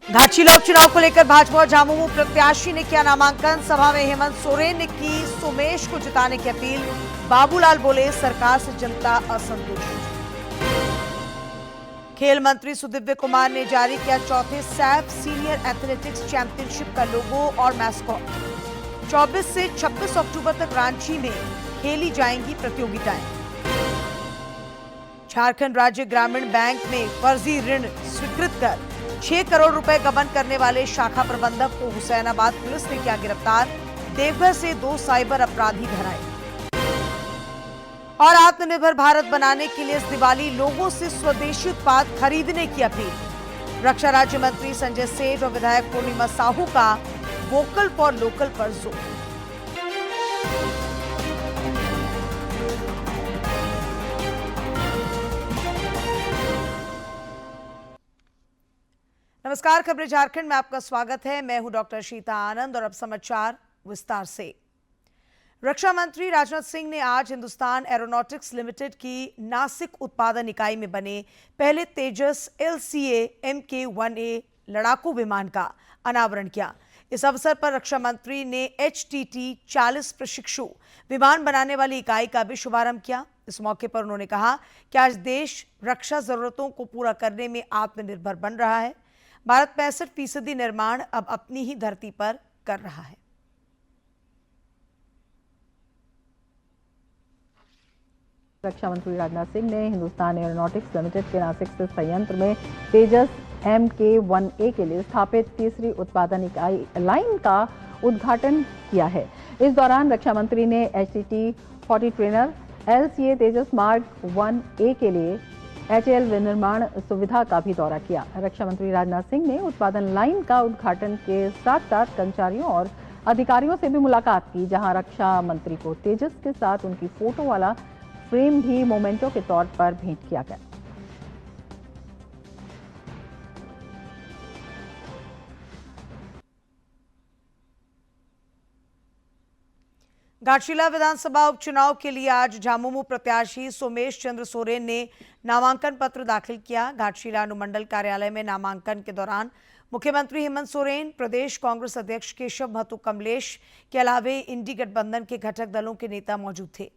घाटशिला उपचुनाव को लेकर भाजपा और झामुमो प्रत्याशी ने किया नामांकन। सभा में हेमंत सोरेन ने की सोमेश को जिताने की अपील। बाबूलाल बोले, सरकार से जनता असंतुष्ट। खेल मंत्री सुदिव्य कुमार ने जारी किया चौथे सैफ सीनियर एथलेटिक्स चैंपियनशिप का लोगो और मैस्कॉट। 24 से 26 अक्टूबर तक रांची में खेली जाएंगी प्रतियोगिताएं। झारखंड राज्य ग्रामीण बैंक में फर्जी ऋण स्वीकृत कर 6 करोड़ रुपए गबन करने वाले शाखा प्रबंधक को हुसैनाबाद पुलिस ने किया गिरफ्तार। देवघर से 2 साइबर अपराधी धराए। और आत्मनिर्भर भारत बनाने के लिए इस दिवाली लोगों से स्वदेशी उत्पाद खरीदने की अपील। रक्षा राज्य मंत्री संजय सेठ और विधायक पूर्णिमा साहू का वोकल फॉर लोकल पर जोर। नमस्कार, खबरें झारखंड में आपका स्वागत है। मैं हूं डॉक्टर शीता आनंद और अब समाचार विस्तार से। रक्षा मंत्री राजनाथ सिंह ने आज हिंदुस्तान एरोनॉटिक्स लिमिटेड की नासिक उत्पादन इकाई में बने पहले तेजस LCA Mk-1A लड़ाकू विमान का अनावरण किया। इस अवसर पर रक्षा मंत्री ने HTT-40 प्रशिक्षु विमान बनाने वाली इकाई का भी शुभारंभ किया। इस मौके पर उन्होंने कहा कि आज देश रक्षा जरूरतों को पूरा करने में आत्मनिर्भर बन रहा है। भारत 65% निर्माण अब अपनी ही धरती पर कर रहा है। रक्षा मंत्री राजनाथ सिंह ने हिंदुस्तान एरोनॉटिक्स लिमिटेड के नासिक स्थित संयंत्र में तेजस Mk-1A के लिए स्थापित तीसरी उत्पादन इकाई लाइन का उद्घाटन किया है। इस दौरान रक्षा मंत्री ने HTT-40 ट्रेनर LCA तेजस मार्क 1A के लिए HAL विनिर्माण सुविधा का भी दौरा किया। रक्षा मंत्री राजनाथ सिंह ने उत्पादन लाइन का उद्घाटन के साथ साथ कर्मचारियों और अधिकारियों से भी मुलाकात की, जहां रक्षा मंत्री को तेजस के साथ उनकी फोटो वाला फ्रेम भी मोमेंटो के तौर पर भेंट किया गया। घाटशिला विधानसभा उपचुनाव के लिए आज झामुमो प्रत्याशी सोमेश चंद्र सोरेन ने नामांकन पत्र दाखिल किया। घाटशिला अनुमंडल कार्यालय में नामांकन के दौरान मुख्यमंत्री हेमंत सोरेन, प्रदेश कांग्रेस अध्यक्ष केशव महतो कमलेश के अलावे इंडी गठबंधन के घटक दलों के नेता मौजूद थे।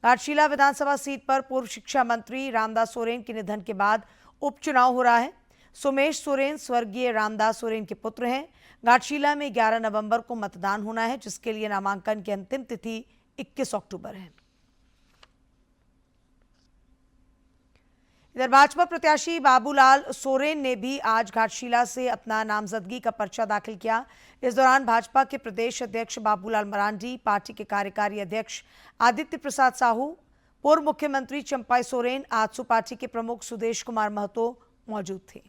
घाटशिला विधानसभा सीट पर पूर्व शिक्षा मंत्री रामदास सोरेन के निधन के बाद उपचुनाव हो रहा है। सोमेश सोरेन स्वर्गीय रामदास सोरेन के पुत्र हैं। घाटशिला में 11 नवंबर को मतदान होना है, जिसके लिए नामांकन की अंतिम तिथि 21 अक्टूबर है। इधर भाजपा प्रत्याशी बाबूलाल सोरेन ने भी आज घाटशिला से अपना नामजदगी का पर्चा दाखिल किया। इस दौरान भाजपा के प्रदेश अध्यक्ष बाबूलाल मरांडी, पार्टी के कार्यकारी अध्यक्ष आदित्य प्रसाद साहू, पूर्व मुख्यमंत्री चंपाई सोरेन, आजसू पार्टी के प्रमुख सुदेश कुमार महतो मौजूद थे।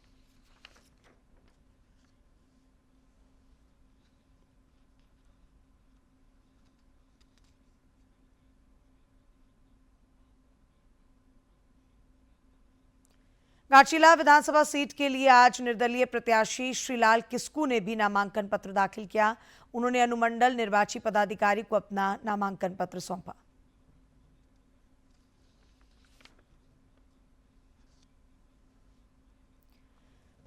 घाटशिला विधानसभा सीट के लिए आज निर्दलीय प्रत्याशी श्रीलाल किस्कू ने भी नामांकन पत्र दाखिल किया। उन्होंने अनुमंडल निर्वाची पदाधिकारी को अपना नामांकन पत्र सौंपा।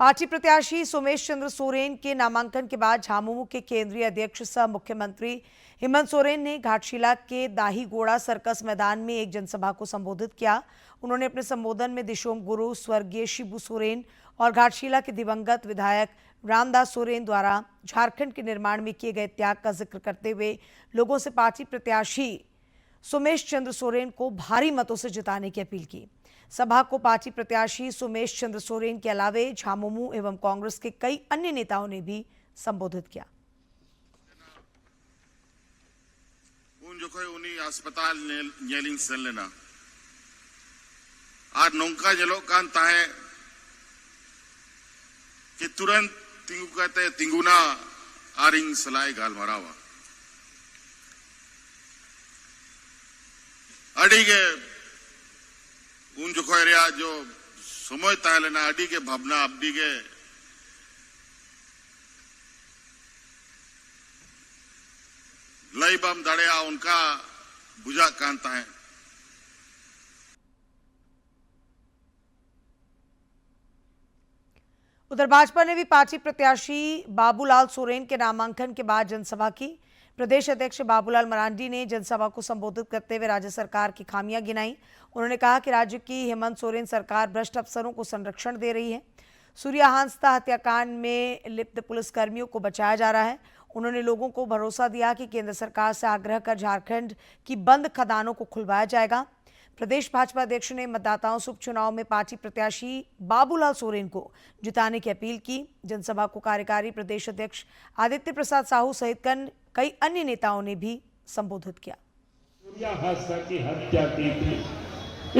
पार्टी प्रत्याशी सोमेश चंद्र सोरेन के नामांकन के बाद झामुमो के केंद्रीय अध्यक्ष सह मुख्यमंत्री हेमंत सोरेन ने घाटशिला के दाहीगोड़ा सर्कस मैदान में एक जनसभा को संबोधित किया। उन्होंने अपने संबोधन में दिशोम गुरु स्वर्गीय शिबू सोरेन और घाटशिला के दिवंगत विधायक रामदास सोरेन द्वारा झारखंड के निर्माण में किए गए त्याग का जिक्र करते हुए लोगों से पार्टी प्रत्याशी सोमेश चंद्र सोरेन को भारी मतों से जिताने की अपील की। सभा को पार्टी प्रत्याशी सोमेश चंद्र सोरेन के अलावे झामुमो एवं कांग्रेस के कई अन्य नेताओं ने भी संबोधित किया। अस्पताल ñeling sen lena ar nongka nyelok kan tahe कि तुरंत तिंगु कहते तिंगुना आरिंग सलाई गालमारावा अड़ी के उन जो खोरिया जो समय तालेना अड़ी के भावना अब्दी के लई बम दड़िया उनका बुझा कांता है। उधर भाजपा ने भी पार्टी प्रत्याशी बाबूलाल सोरेन के नामांकन के बाद जनसभा की। प्रदेश अध्यक्ष बाबूलाल मरांडी ने जनसभा को संबोधित करते हुए राज्य सरकार की खामियां गिनाई। उन्होंने कहा कि राज्य की हेमंत सोरेन सरकार भ्रष्ट अफसरों को संरक्षण दे रही है। सूर्या हांसदा हत्याकांड में लिप्त पुलिसकर्मियों को बचाया जा रहा है। उन्होंने लोगों को भरोसा दिया कि केंद्र सरकार से आग्रह कर झारखंड की बंद खदानों को खुलवाया जाएगा। प्रदेश भाजपा अध्यक्ष ने मतदाताओं से उपचुनाव में पार्टी प्रत्याशी बाबूलाल सोरेन को जिताने की अपील की। जनसभा को कार्यकारी प्रदेश अध्यक्ष आदित्य प्रसाद साहू सहित कई अन्य नेताओं ने भी संबोधित किया। सूर्या हांसदा की हत्या की थी,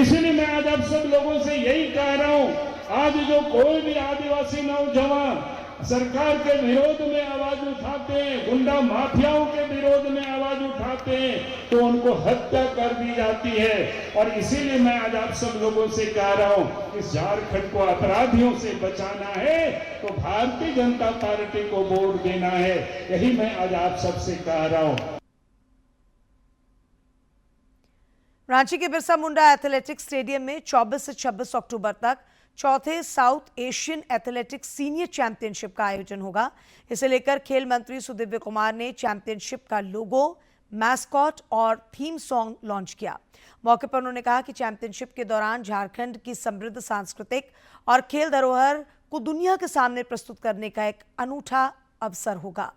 इसलिए मैं आज आप सब लोगों से यही कह रहा हूं, आज जो कोई भी आदिवासी नौजवान सरकार के विरोध में आवाज उठाते हैं, गुंडा माफियाओं के विरोध में आवाज उठाते हैं, तो उनको हत्या कर दी जाती है। और इसीलिए मैं आज आप सब लोगों से कह रहा हूं कि झारखंड को अपराधियों से बचाना है तो भारतीय जनता पार्टी को वोट देना है। यही मैं आज आप सबसे कह रहा हूं। रांची के बिरसा मुंडा एथलेटिक्स स्टेडियम में 24 से 26 अक्टूबर तक चौथे south Asian athletics senior championship का आयोजन होगा। इसे लेकर खेल मंत्री सुदिव्य कुमार ने चैंपियनशिप का लोगो, मैस्कॉट और थीम सॉन्ग लॉन्च किया। मौके पर उन्होंने कहा कि चैंपियनशिप के दौरान झारखंड की समृद्ध सांस्कृतिक और खेल धरोहर को दुनिया के सामने प्रस्तुत करने का एक अनूठा अवसर होगा।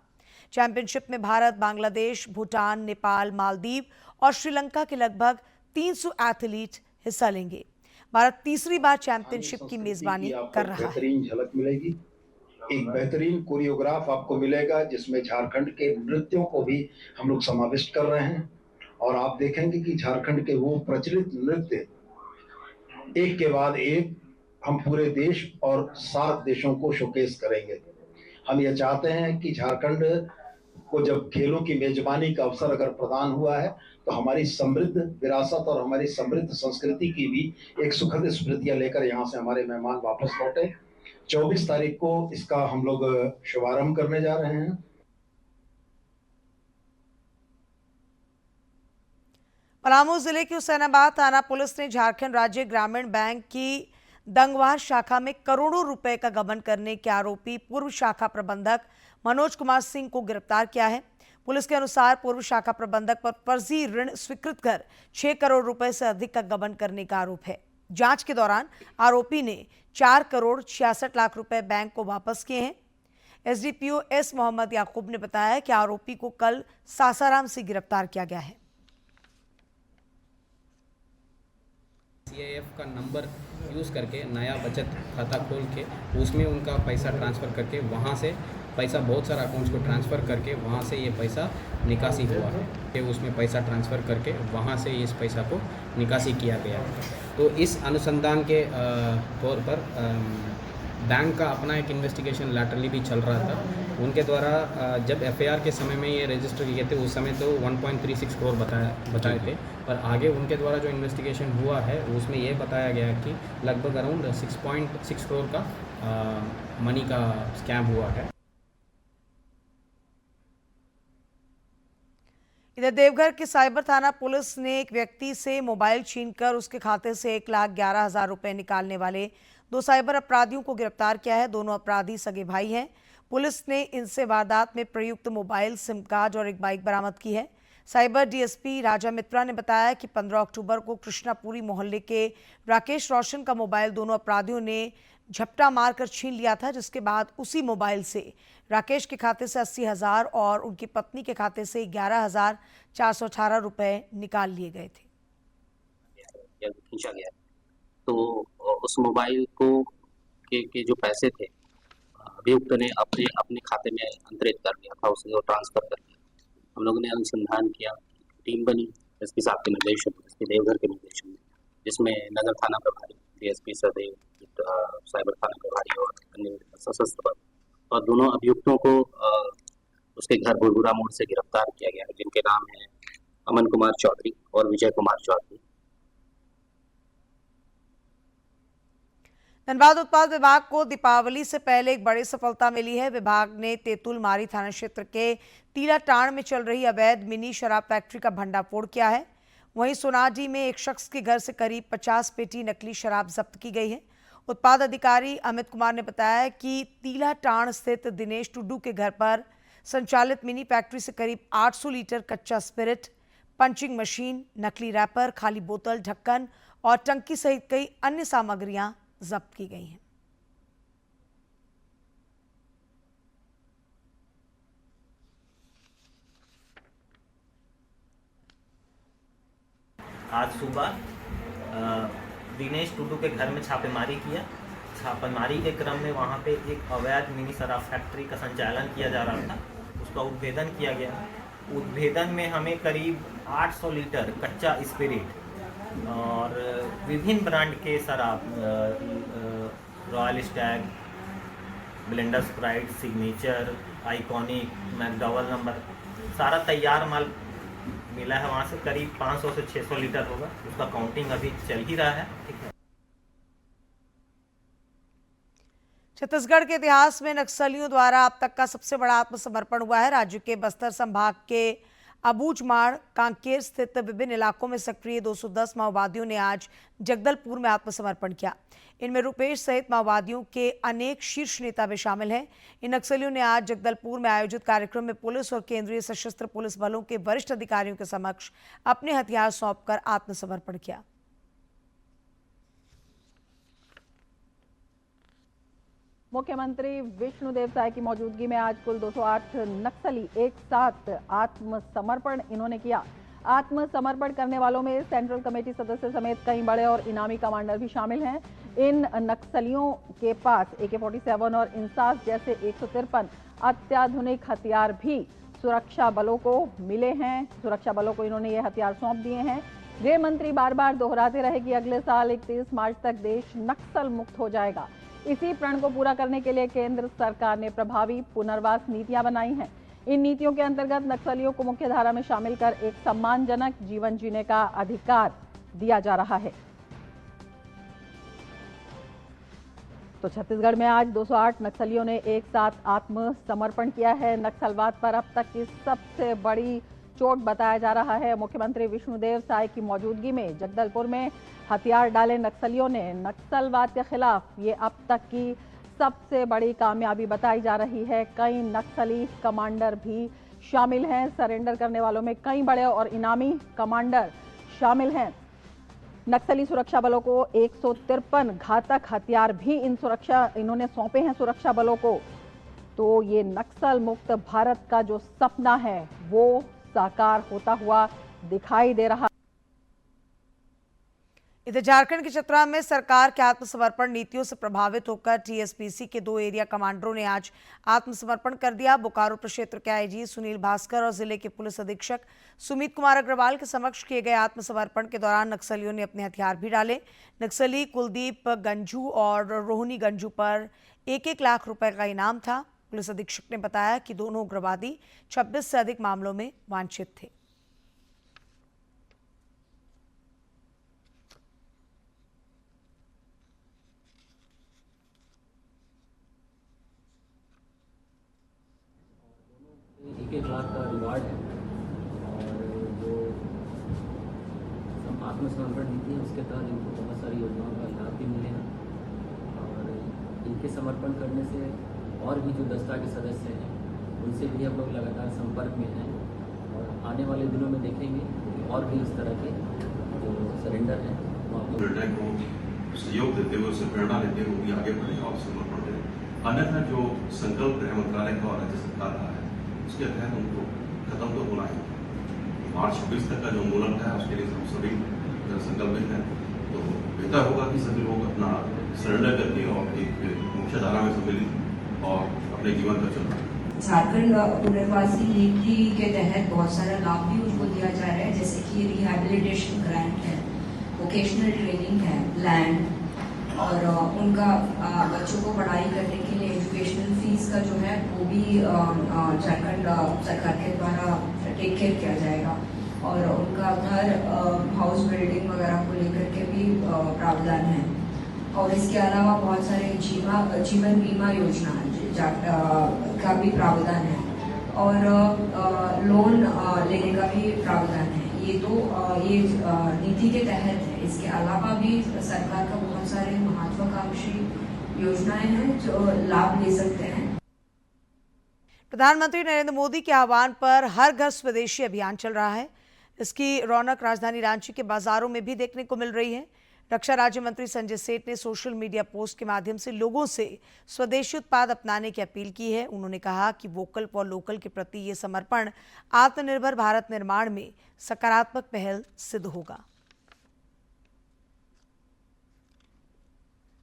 चैंपियनशिप में भारत, बांग्लादेश, भूटान, नेपाल, मालदीव और श्रीलंका के लगभग 300 एथलीट हिस्सा लेंगे। भारत तीसरी बार चैंपियनशिप की मेजबानी कर रहा है। बेहतरीन झलक मिलेगी, एक बेहतरीन कोरियोग्राफ आपको मिलेगा जिसमें झारखंड के नृत्यों को भी हम लोग समाविष्ट कर रहे हैं। और आप देखेंगे कि झारखंड के वो प्रचलित नृत्य एक के बाद एक हम पूरे देश और 7 देशों को शोकेस करेंगे। हम ये चाहते हैं कि झारखंड को जब खेलों की मेजबानी का अवसर अगर प्रदान हुआ है तो हमारी समृद्ध विरासत और हमारी समृद्ध संस्कृति की भी एक सुखद स्मृतियां लेकर यहाँ से हमारे मेहमान वापस लौटे। 24 तारीख को इसका हम लोग शुभारंभ करने जा रहे हैं। पलामू जिले की हुसैनाबाद थाना पुलिस ने झारखंड राज्य ग्रामीण बैंक की दंगवार शाखा में करोड़ों रुपए का गबन करने के आरोपी पूर्व शाखा प्रबंधक मनोज कुमार सिंह को गिरफ्तार किया है। पुलिस के अनुसार पूर्व शाखा प्रबंधक पर फर्जी ऋण स्वीकृत कर 6 करोड़ रुपए से अधिक का गबन करने का आरोप है। जांच के दौरान आरोपी ने 4 करोड़ 66 लाख रुपए बैंक को वापस किए हैं। एसडीपीओ एस मोहम्मद याकूब ने बताया कि आरोपी को कल सासाराम से गिरफ्तार किया गया है। CIF का नंबर यूज़ करके नया बचत खाता खोल के उसमें उनका पैसा ट्रांसफ़र करके वहाँ से पैसा बहुत सारा अकाउंट्स को ट्रांसफ़र करके वहाँ से ये पैसा निकासी हुआ है कि उसमें पैसा ट्रांसफ़र करके वहाँ से इस पैसा को निकासी किया गया। तो इस अनुसंधान के तौर पर बैंक का अपना एक इन्वेस्टिगेशन लैटरली भी चल रहा था। उनके द्वारा जब FIR के समय में ये रजिस्टर किए थे उस समय तो 1.36 करोड़ बताए थे, पर आगे उनके द्वारा जो इन्वेस्टिगेशन हुआ है उसमें ये बताया गया कि लगभग अराउंड 6.6 करोड़ का मनी का स्कैम हुआ है। इधर देवघर की साइबर थाना पुलिस ने एक व्यक्ति से मोबाइल छीनकर उसके खाते से 1,11,000 रुपए निकालने वाले 2 साइबर अपराधियों को गिरफ्तार किया है। दोनों अपराधी सगे भाई हैं। पुलिस ने इनसे वारदात में प्रयुक्त मोबाइल, सिम कार्ड और एक बाइक बरामद की है। साइबर डीएसपी राजा मित्रा ने बताया कि 15 अक्टूबर को कृष्णापुरी मोहल्ले के राकेश रोशन का मोबाइल दोनों अपराधियों ने झपटा मारकर छीन लिया था, जिसके बाद उसी मोबाइल से राकेश के खाते से 80,000 और उनकी पत्नी के खाते से 11,418 रुपए निकाल लिए गए थे। खींचा गया तो उस मोबाइल को के जो पैसे थे अभियुक्त ने अपने खाते में अंतरित कर दिया था, उसे ट्रांसफर कर दिया। हम लोगों ने अनुसंधान किया, टीम बनी एसपी साहब के निर्देशन में, एसपी देवघर के निर्देशन में, जिसमें नगर थाना प्रभारी, डीएसपी सदैव, साइबर थाना प्रभारी और अन्य सशस्त्र बल और दोनों अभियुक्तों को उसके घर बुरबुरा मोड़ से गिरफ्तार किया गया है, जिनके नाम है अमन कुमार चौधरी और विजय कुमार चौधरी। धनबाद उत्पाद विभाग को दीपावली से पहले एक बड़ी सफलता मिली है। विभाग ने तेतुलमारी थाना क्षेत्र के तीलाटाण में चल रही अवैध मिनी शराब फैक्ट्री का भंडाफोड़ किया है। वहीं सोनाडी में एक शख्स के घर से करीब 50 पेटी नकली शराब जब्त की गई है। उत्पाद अधिकारी अमित कुमार ने बताया कि तीलाटाण स्थित दिनेश टुड्डू के घर पर संचालित मिनी फैक्ट्री से करीब 800 लीटर कच्चा स्पिरिट, पंचिंग मशीन, नकली रैपर, खाली बोतल, ढक्कन और टंकी सहित कई अन्य सामग्रियां जब्त की गई हैं। आज सुबह दिनेश टुड्डू के घर में छापेमारी किया। छापेमारी के क्रम में वहाँ पे एक अवैध मिनी शराब फैक्ट्री का संचालन किया जा रहा था, उसका उद्भेदन किया गया। उद्भेदन में हमें करीब 800 लीटर कच्चा स्पिरिट और विभिन्न ब्रांड के शराब, royal Stag, blender Sprite, signature, iconic, McDowell number, सारा तैयार माल मिला है। वहाँ से करीब 500 से 600 लीटर होगा, उसका काउंटिंग अभी चल ही रहा है। छत्तीसगढ़ के इतिहास में नक्सलियों द्वारा अब तक का सबसे बड़ा आत्मसमर्पण हुआ है। राज्य के बस्तर संभाग के अबूझमाड़, कांकेर स्थित विभिन्न इलाकों में सक्रिय 210 माओवादियों ने आज जगदलपुर में आत्मसमर्पण किया। इनमें रुपेश सहित माओवादियों के अनेक शीर्ष नेता भी शामिल हैं। इन नक्सलियों ने आज जगदलपुर में आयोजित कार्यक्रम में पुलिस और केंद्रीय सशस्त्र पुलिस बलों के वरिष्ठ अधिकारियों के समक्ष अपने हथियार सौंपकर आत्मसमर्पण किया। मुख्यमंत्री विष्णुदेव साय की मौजूदगी में आज कुल 208 नक्सली एक साथ आत्मसमर्पण इन्होंने किया। आत्मसमर्पण करने वालों में सेंट्रल कमेटी सदस्य समेत कई बड़े और इनामी कमांडर भी शामिल हैं। इन नक्सलियों के पास AK-47 और इंसास जैसे 153 अत्याधुनिक हथियार भी सुरक्षा बलों को मिले हैं। सुरक्षा बलों को इन्होंने ये हथियार सौंप दिए हैं। गृह मंत्री बार बार दोहराते रहे कि अगले साल 31 मार्च तक देश नक्सल मुक्त हो जाएगा। इसी प्रण को पूरा करने के लिए केंद्र सरकार ने प्रभावी पुनर्वास नीतियां बनाई हैं। इन नीतियों के अंतर्गत नक्सलियों को मुख्य धारा में शामिल कर एक सम्मानजनक जीवन जीने का अधिकार दिया जा रहा है। तो छत्तीसगढ़ में आज 208 नक्सलियों ने एक साथ आत्मसमर्पण किया है। नक्सलवाद पर अब तक की सबसे बड़ी चोट बताया जा रहा है। मुख्यमंत्री विष्णुदेव साय की मौजूदगी में जगदलपुर में हथियार डाले नक्सलियों ने नक्सलवाद के खिलाफ ये अब तक की सबसे बड़ी कामयाबी बताई जा रही है। कई नक्सली कमांडर भी शामिल हैं। सरेंडर करने वालों में कई बड़े और इनामी कमांडर शामिल हैं। नक्सली सुरक्षा बलों को 153 घातक हथियार भी इन्होंने सौंपे हैं सुरक्षा बलों को। तो ये नक्सल मुक्त भारत का जो सपना है वो साकार होता हुआ दिखाई दे रहा। इधर झारखंड के चतरा में सरकार के आत्मसमर्पण नीतियों से प्रभावित होकर TSPC के 2 एरिया कमांडरों ने आज आत्मसमर्पण कर दिया। बोकारो प्रक्षेत्र के IG सुनील भास्कर और जिले के पुलिस अधीक्षक सुमित कुमार अग्रवाल के समक्ष किए गए आत्मसमर्पण के दौरान नक्सलियों ने अपने हथियार भी डाले। नक्सली कुलदीप गंजू और रोहिणी गंजू पर 1-1 लाख रुपए का इनाम था। पुलिस अधीक्षक ने बताया कि दोनों उग्रवादी 26 से अधिक मामलों में वांछित थे। एक लाख का रिवार्ड है और जो आत्मसमर्पण नीति है उसके तहत इनको बहुत सारी योजनाओं का लाभ भी मिलेगा और इनके समर्पण करने से और भी जो दस्ता के सदस्य हैं उनसे भी हम लोग लगातार संपर्क में हैं और आने वाले दिनों में देखेंगे कि और भी इस तरह के जो सरेंडर हैं वो आप लोग को सहयोग देते हुए उससे प्रेरणा लेते हुए भी आगे बढ़े और समर्पण करें। अन्यथा जो संकल्प गृह मंत्रालय का और राज्य सरकार का है उसके तहत उनको खत्म तो होना है। मार्च 26 तक का जो आंदोलन है उसके लिए हम सभी संकल्पित हैं। तो बेहतर होगा कि सभी लोग अपना सरेंडर करके और एक मुख्य धारा में सम्मिलित और अपने जीवन का चलना। झारखंड पुनर्वासी नीति के तहत बहुत सारा लाभ भी उनको दिया जा रहा है, जैसे कि रिहैबिलिटेशन ग्रांट है, वोकेशनल ट्रेनिंग है, लैंड और उनका बच्चों को पढ़ाई करने के लिए एजुकेशनल फीस का जो है वो भी झारखंड सरकार के द्वारा टेक केयर किया जाएगा और उनका घर हाउस बिल्डिंग वगैरह को लेकर के भी प्रावधान है। और इसके अलावा बहुत सारे जीवन बीमा योजना का भी प्रावधान है और लोन लेने का भी प्रावधान है। ये तो ये नीति के तहत है। इसके अलावा भी सरकार का बहुत सारे महत्वाकांक्षी योजनाएं हैं जो लाभ ले सकते हैं। प्रधानमंत्री नरेंद्र मोदी के आह्वान पर हर घर स्वदेशी अभियान चल रहा है। इसकी रौनक राजधानी रांची के बाजारों में भी देखने को मिल रही है। रक्षा राज्य मंत्री संजय सेठ ने सोशल मीडिया पोस्ट के माध्यम से लोगों से स्वदेशी उत्पाद अपनाने की अपील की है। उन्होंने कहा कि वोकल फॉर लोकल के प्रति ये समर्पण आत्मनिर्भर भारत निर्माण में सकारात्मक पहल सिद्ध होगा।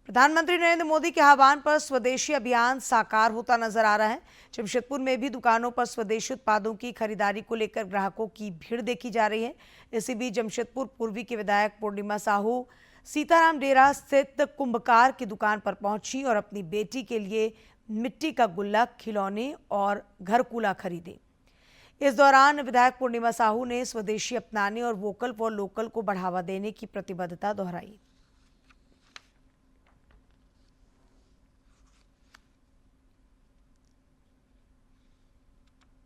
प्रधानमंत्री नरेंद्र मोदी के आह्वान पर स्वदेशी अभियान साकार होता नजर आ रहा है। जमशेदपुर में भी दुकानों पर स्वदेशी उत्पादों की खरीदारी को लेकर ग्राहकों की भीड़ देखी जा रही है। इसी बीच जमशेदपुर पूर्वी के विधायक पूर्णिमा साहू सीताराम डेरा स्थित कुंभकार की दुकान पर पहुंची और अपनी बेटी के लिए मिट्टी का गुल्लक, खिलौने और घरकूला खरीदे। इस दौरान विधायक पूर्णिमा साहू ने स्वदेशी अपनाने और वोकल फॉर लोकल को बढ़ावा देने की प्रतिबद्धता दोहराई।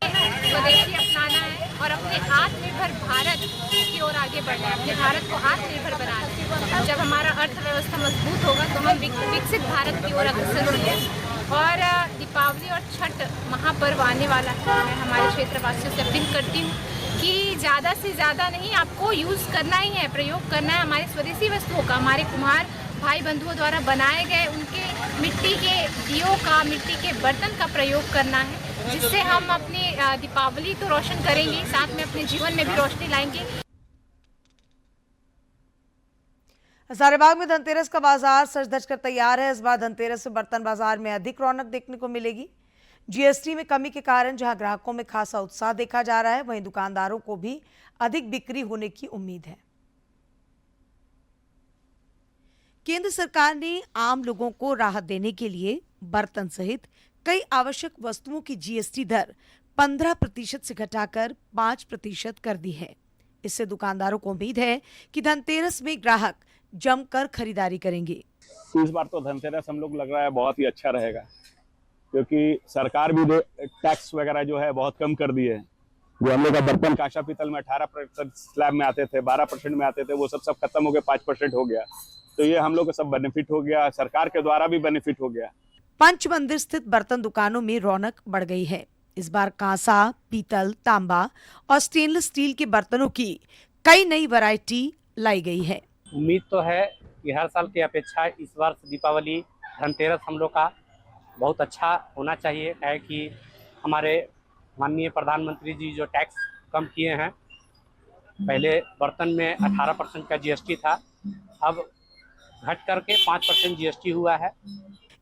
स्वदेशी अपनाना है और अपने आत्मनिर्भर भारत की ओर आगे बढ़ना है, अपने भारत को आत्मनिर्भर बनाना है। जब हमारा अर्थव्यवस्था मजबूत होगा तो हम विकसित भारत की ओर अग्रसर होंगे। और दीपावली और छठ महापर्व आने वाला है। मैं हमारे क्षेत्रवासियों से अपील करती हूँ कि ज़्यादा से ज़्यादा नहीं, आपको यूज़ करना ही है, प्रयोग करना है हमारी स्वदेशी वस्तुओं का। हमारे कुम्हार भाई बंधुओं द्वारा बनाए गए उनके मिट्टी के दियों का, मिट्टी के बर्तन का प्रयोग करना है, जिससे हम अपनी दीपावली तो रोशन करेंगे, साथ में अपने जीवन में भी रोशनी लाएंगे। हजारीबाग में धनतेरस का बाजार सज धज कर तैयार है। इस बार धनतेरस में बर्तन बाजार में अधिक रौनक देखने को मिलेगी। जीएसटी में कमी के कारण जहां ग्राहकों में खासा उत्साह देखा जा रहा है, वहीं दुकानदारों को भी अधिक बिक्री होने की उम्मीद है। केंद्र सरकार ने आम लोगों को राहत देने के लिए बर्तन सहित कई आवश्यक वस्तुओं की जीएसटी दर 15% से घटाकर 5% कर दी है। इससे दुकानदारों को उम्मीद है कि धनतेरस में ग्राहक जमकर खरीदारी करेंगे। इस बार तो धनतेरस हम लोग लग रहा है बहुत ही अच्छा रहेगा, क्योंकि सरकार भी टैक्स वगैरह जो है बहुत कम कर दिए है। जो हम लोग का बर्तन कांसा पीतल में 18% स्लैब में आते थे, 12% में आते थे, वो सब खत्म हो गया, 5% हो गया। तो ये हम लोग को सब बेनिफिट हो गया, सरकार के द्वारा भी बेनिफिट हो गया। पंच मंदिर स्थित बर्तन दुकानों में रौनक बढ़ गई है। इस बार कांसा, पीतल, तांबा और स्टेनलेस स्टील के बर्तनों की कई नई वैरायटी लाई गई है। उम्मीद तो है कि हर साल की अपेक्षा इस बार दीपावली धनतेरस हम लोग का बहुत अच्छा होना चाहिए। है कि हमारे माननीय प्रधानमंत्री जी जो टैक्स कम किए हैं, पहले बर्तन में 18% का जीएसटी था, अब घट करके 5% जीएसटी हुआ है।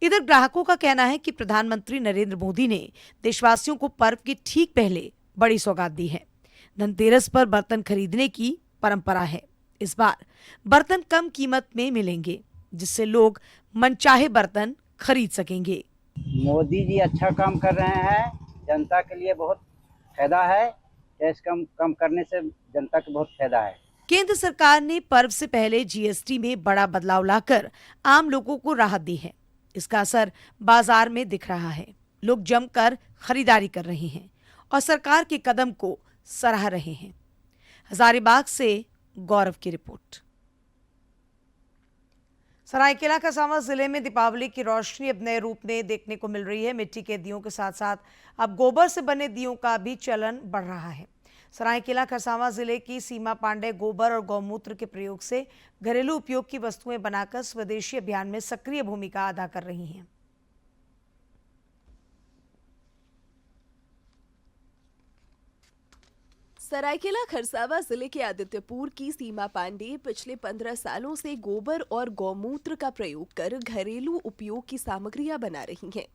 इधर ग्राहकों का कहना है कि प्रधानमंत्री नरेंद्र मोदी ने देशवासियों को पर्व के ठीक पहले बड़ी सौगात दी है। धनतेरस पर बर्तन खरीदने की परंपरा है। इस बार बर्तन कम कीमत में मिलेंगे, जिससे लोग मनचाहे बर्तन खरीद सकेंगे। मोदी जी अच्छा काम कर रहे हैं, जनता के लिए बहुत फायदा है। टैक्स कम करने से जनता को बहुत फायदा है। केंद्र सरकार ने पर्व से पहले जीएसटी में बड़ा बदलाव लाकर आम लोगों को राहत दी है। इसका असर बाजार में दिख रहा है। लोग जमकर खरीदारी कर रहे हैं और सरकार के कदम को सराह रहे हैं। हजारीबाग से गौरव की रिपोर्ट। सरायकेला खरसावां जिले में दीपावली की रोशनी अब नए रूप में देखने को मिल रही है। मिट्टी के दियों के साथ साथ अब गोबर से बने दियों का भी चलन बढ़ रहा है। सरायकेला खरसावां जिले की सीमा पांडे गोबर और गौमूत्र के प्रयोग से घरेलू उपयोग की वस्तुएं बनाकर स्वदेशी अभियान में सक्रिय भूमिका अदा कर रही हैं। सरायकेला खरसावां जिले के आदित्यपुर की सीमा पांडे पिछले 15 सालों से गोबर और गौमूत्र का प्रयोग कर घरेलू उपयोग की सामग्रियां बना रही हैं।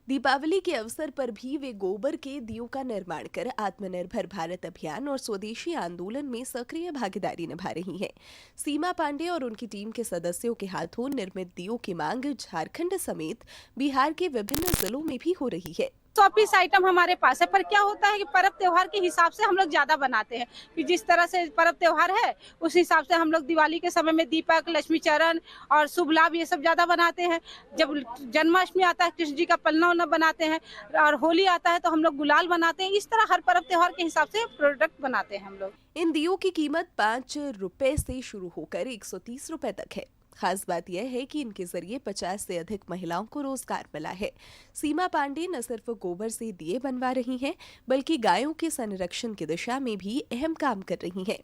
दीपावली के अवसर पर भी वे गोबर के दियों का निर्माण कर आत्मनिर्भर भारत अभियान और स्वदेशी आंदोलन में सक्रिय भागीदारी निभा रही हैं। सीमा पांडे और उनकी टीम के सदस्यों के हाथों निर्मित दियों की मांग झारखंड समेत बिहार के विभिन्न जिलों में भी हो रही है। 100 पीस आइटम हमारे पास है, पर क्या होता है कि पर्व त्योहार के हिसाब से हम लोग ज्यादा बनाते हैं कि जिस तरह से पर्व त्योहार है उस हिसाब से हम लोग दिवाली के समय में दीपक, लक्ष्मी चरण और शुभ लाभ ये सब ज्यादा बनाते हैं। जब जन्माष्टमी आता है कृष्ण जी का पलना उलना बनाते हैं और होली आता है तो हम लोग गुलाल बनाते हैं। इस तरह हर पर्व त्योहार के हिसाब से प्रोडक्ट बनाते हैं हम लोग। इन दियों की कीमत 5 रुपए से शुरू होकर 130 रुपए तक है। खास बात यह है कि इनके जरिए 50 से अधिक महिलाओं को रोजगार मिला है। सीमा पांडे न सिर्फ गोबर से दिए बनवा रही हैं, बल्कि गायों के संरक्षण की दिशा में भी अहम काम कर रही हैं।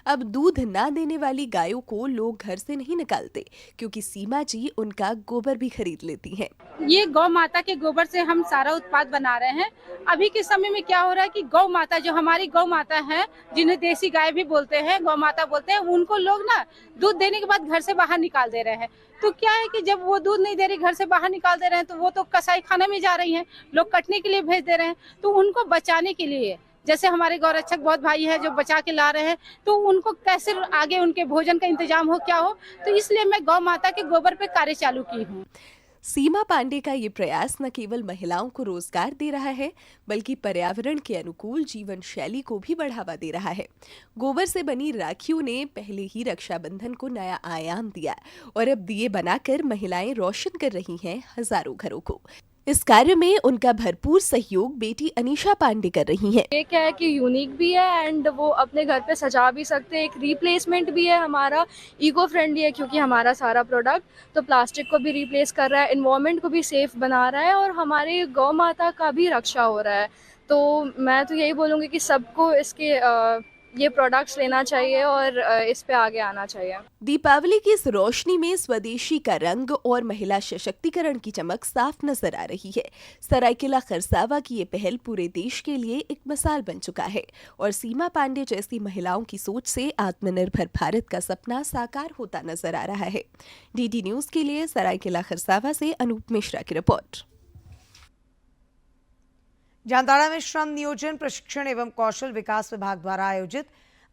अब दूध ना देने वाली गायों को लोग घर से नहीं निकालते, क्योंकि सीमा जी उनका गोबर भी खरीद लेती हैं। ये गौ माता के गोबर से हम सारा उत्पाद बना रहे हैं। अभी के समय में क्या हो रहा है कि गौ माता, जो हमारी गौ माता है, जिन्हें देसी गाय भी बोलते हैं, गौ माता बोलते हैं, उनको लोग ना दूध देने के बाद घर से बाहर निकाल दे रहे हैं। तो क्या है कि जब वो दूध नहीं दे रही, घर से बाहर निकाल दे रहे हैं, तो वो तो कसाई खाने में जा रही हैं, लोग कटने के लिए भेज दे रहे हैं। तो उनको बचाने के लिए, जैसे हमारे गौरक्षक बहुत भाई हैं जो बचा के ला रहे हैं, तो उनको कैसे आगे उनके भोजन का इंतजाम हो, क्या हो, तो इसलिए मैं गौ माता के गोबर पे कार्य चालू की हूँ। सीमा पांडे का ये प्रयास न केवल महिलाओं को रोजगार दे रहा है, बल्कि पर्यावरण के अनुकूल जीवन शैली को भी बढ़ावा दे रहा है। गोबर से बनी राखियों ने पहले ही रक्षाबंधन को नया आयाम दिया और अब दिए बनाकर महिलाएं रोशन कर रही हैं हजारों घरों को। इस कार्य में उनका भरपूर सहयोग बेटी अनीशा पांडे कर रही हैं। ये क्या है कि यूनिक भी है एंड वो अपने घर पे सजा भी सकते हैं। एक रिप्लेसमेंट भी है, हमारा इको फ्रेंडली है क्योंकि हमारा सारा प्रोडक्ट तो प्लास्टिक को भी रिप्लेस कर रहा है, एनवायरनमेंट को भी सेफ बना रहा है और हमारे गौ माता का भी रक्षा हो रहा है। तो मैं तो यही बोलूँगी कि सबको इसके ये प्रोडक्ट्स लेना चाहिए और इस पे आगे आना चाहिए। दीपावली की इस रोशनी में स्वदेशी का रंग और महिला सशक्तिकरण की चमक साफ नजर आ रही है। सरायकेला खरसावा की ये पहल पूरे देश के लिए एक मिसाल बन चुका है और सीमा पांडे जैसी महिलाओं की सोच से आत्मनिर्भर भारत का सपना साकार होता नजर आ रहा है। डीडी न्यूज के लिए सरायकेला खरसावा से अनूप मिश्रा की रिपोर्ट। जामताड़ा में श्रम नियोजन प्रशिक्षण एवं कौशल विकास विभाग द्वारा आयोजित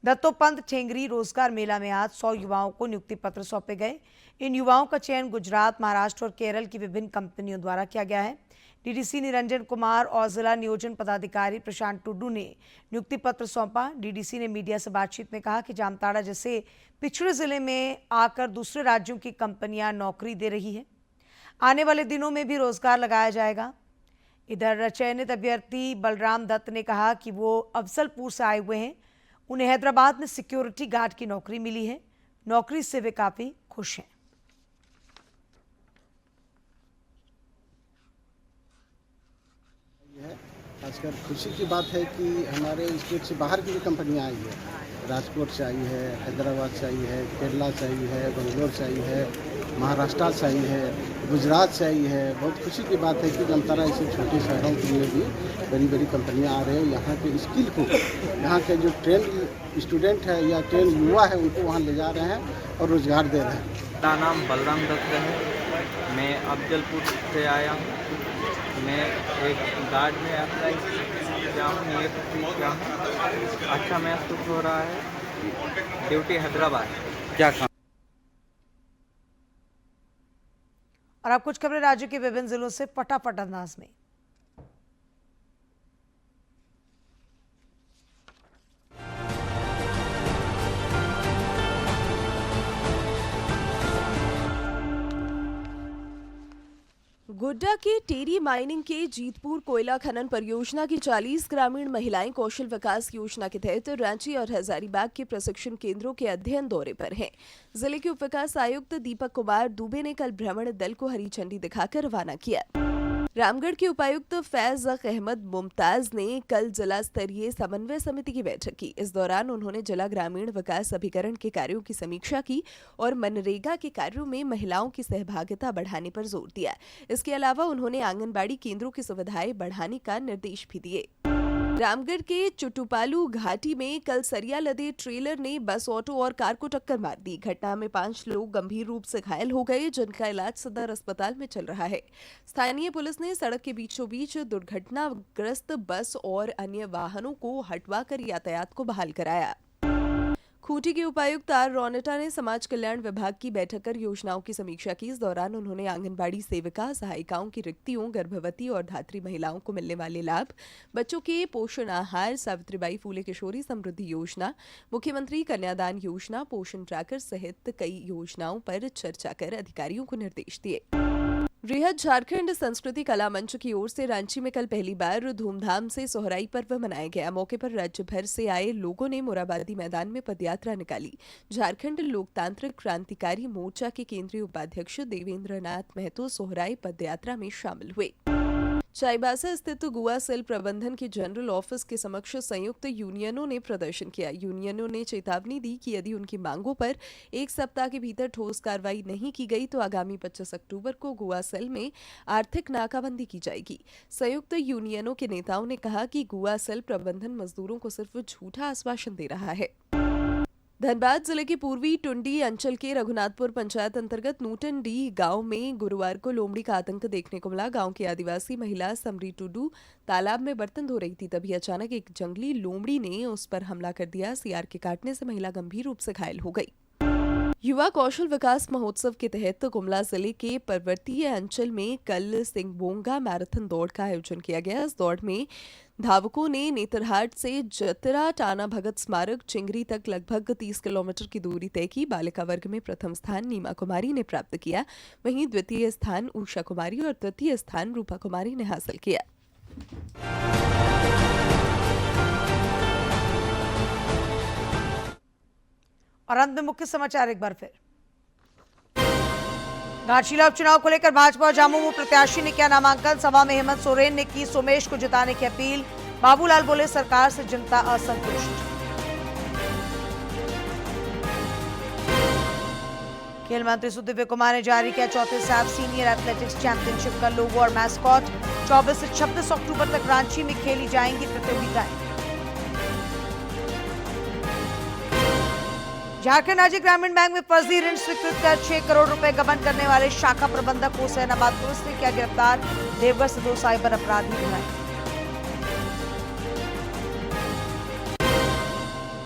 दत्तोपंत ठेंगरी रोजगार मेला में आज 100 युवाओं को नियुक्ति पत्र सौंपे गए। इन युवाओं का चयन गुजरात, महाराष्ट्र और केरल की विभिन्न कंपनियों द्वारा किया गया है। डीडीसी निरंजन कुमार और जिला नियोजन पदाधिकारी प्रशांत टुडू ने नियुक्ति पत्र सौंपा। डीडीसी ने मीडिया से बातचीत में कहा कि जामताड़ा जैसे पिछड़े जिले में आकर दूसरे राज्यों की कंपनियां नौकरी दे रही है, आने वाले दिनों में भी रोजगार लगाया जाएगा। इधर चयनित अभ्यर्थी बलराम दत्त ने कहा कि वो अफजलपुर से आए हुए हैं, उन्हें हैदराबाद में सिक्योरिटी गार्ड की नौकरी मिली है, नौकरी से वे काफी खुश हैं। खासकर खुशी की बात है कि हमारे स्टेट से बाहर की भी कंपनियां आई है, राजकोट से आई है, हैदराबाद से आई है, केरला से आई है, बेंगलोर से आई है, महाराष्ट्र से आई है, गुजरात से आई है। बहुत खुशी की बात है कि जामताड़ा ऐसे छोटे शहरों के लिए भी बड़ी बड़ी कंपनियां आ रहे हैं। यहाँ के स्किल को, यहाँ के जो ट्रेंड स्टूडेंट है या ट्रेंड युवा है उनको वहाँ ले जा रहे हैं और रोजगार दे रहे हैं। मेरा नाम बलराम दत्त है, मैं अफजलपुर से आया हूँ। मैं एक गार्ड में अप्लाई किया हूँ, नियुक्त किया हूँ। अच्छा महसूस हो रहा है। ड्यूटी हैदराबाद। क्या काम? और अब कुछ खबरें राज्य के विभिन्न जिलों से फटाफट अंदाज में। गोड्डा के टेरी माइनिंग के जीतपुर कोयला खनन परियोजना की 40 ग्रामीण महिलाएं कौशल विकास योजना के तहत रांची और हजारीबाग के प्रशिक्षण केंद्रों के अध्ययन दौरे पर हैं। जिले के उप विकास आयुक्त दीपक कुमार दुबे ने कल भ्रमण दल को हरी झंडी दिखाकर रवाना किया। रामगढ़ के उपायुक्त फैज अहमद मुमताज ने कल जिला स्तरीय समन्वय समिति की बैठक की। इस दौरान उन्होंने जिला ग्रामीण विकास अभिकरण के कार्यों की समीक्षा की और मनरेगा के कार्यों में महिलाओं की सहभागिता बढ़ाने पर जोर दिया। इसके अलावा उन्होंने आंगनबाड़ी केंद्रों की सुविधाएं बढ़ाने का निर्देश भी दिए। रामगढ़ के चुटुपालू घाटी में कल सरिया लदे ट्रेलर ने बस, ऑटो और कार को टक्कर मार दी। घटना में 5 लोग गंभीर रूप से घायल हो गए, जिनका इलाज सदर अस्पताल में चल रहा है। स्थानीय पुलिस ने सड़क के बीचों बीच दुर्घटनाग्रस्त बस और अन्य वाहनों को हटवाकर यातायात को बहाल कराया। खूंटी के उपायुक्त आर रोनेटा ने समाज कल्याण विभाग की बैठक कर योजनाओं की समीक्षा की। इस दौरान उन्होंने आंगनबाड़ी सेविका, सहायिकाओं की रिक्तियों, गर्भवती और धात्री महिलाओं को मिलने वाले लाभ, बच्चों के पोषण आहार, सावित्रीबाई फूले किशोरी समृद्धि योजना, मुख्यमंत्री कन्यादान योजना, पोषण ट्रैकर सहित कई योजनाओं पर चर्चा कर अधिकारियों को निर्देश दिए। बृहद झारखंड संस्कृति कला मंच की ओर से रांची में कल पहली बार धूमधाम से सोहराई पर्व मनाया गया। मौके पर राज्य भर से आए लोगों ने मोराबादी मैदान में पदयात्रा निकाली। झारखंड लोकतांत्रिक क्रांतिकारी मोर्चा के केंद्रीय उपाध्यक्ष देवेंद्र नाथ महतो सोहराई पदयात्रा में शामिल हुए। चाईबासा स्थित गुआ सेल प्रबंधन के जनरल ऑफिस के समक्ष संयुक्त यूनियनों ने प्रदर्शन किया। यूनियनों ने चेतावनी दी कि यदि उनकी मांगों पर एक सप्ताह के भीतर ठोस कार्रवाई नहीं की गई तो आगामी 25 अक्टूबर को गुआ सेल में आर्थिक नाकाबंदी की जाएगी। संयुक्त यूनियनों के नेताओं ने कहा कि गुआ सेल प्रबंधन मजदूरों को सिर्फ झूठा आश्वासन दे रहा है। धनबाद जिले के पूर्वी टुंडी अंचल के रघुनाथपुर पंचायत अंतर्गत नूटनडी गांव में गुरुवार को लोमड़ी का आतंक देखने को मिला। गांव की आदिवासी महिला समरी टुडू तालाब में बर्तन धो रही थी, तभी अचानक एक जंगली लोमड़ी ने उस पर हमला कर दिया। सियार के काटने से महिला गंभीर रूप से घायल हो गई। युवा कौशल विकास महोत्सव के तहत गुमला जिले के पर्वतीय अंचल में कल सिंगबोंगा मैराथन दौड़ का आयोजन किया गया। इस दौड़ में धावकों ने नेतरहाट से जतरा टाना भगत स्मारक चिंगरी तक लगभग 30 किलोमीटर की दूरी तय की। बालिका वर्ग में प्रथम स्थान नीमा कुमारी ने प्राप्त किया, वहीं द्वितीय स्थान उषा कुमारी और तृतीय स्थान रूपा कुमारी ने हासिल किया। और अंत में मुख्य समाचार एक बार फिर। घाटशिला उपचुनाव को लेकर भाजपा और झामुमो प्रत्याशी ने किया नामांकन। सभा में हेमंत सोरेन ने की सोमेश को जिताने की अपील। बाबूलाल बोले सरकार से जनता असंतुष्ट। खेल मंत्री सुदिव्य कुमार ने जारी किया 34 साल सीनियर एथलेटिक्स चैंपियनशिप का लोगो और मैस्कॉट। 24 से 26 अक्टूबर तक रांची में खेली जाएंगी प्रतियोगिताएं। झारखंड राज्य ग्रामीण बैंक में फर्जी ऋण स्वीकृत कर 6 करोड़ रुपए गबन करने वाले शाखा प्रबंधक को हुसैनाबाद पुलिस ने किया गिरफ्तार। देवघर से 2 साइबर अपराधी धराए।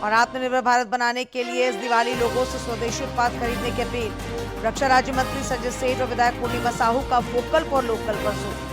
और आत्मनिर्भर भारत बनाने के लिए इस दिवाली लोगों से स्वदेशी उत्पाद खरीदने की अपील। रक्षा राज्य मंत्री संजय सेठ और विधायक पूर्णिमा साहू का वोकल फॉर लोकल पर जोर।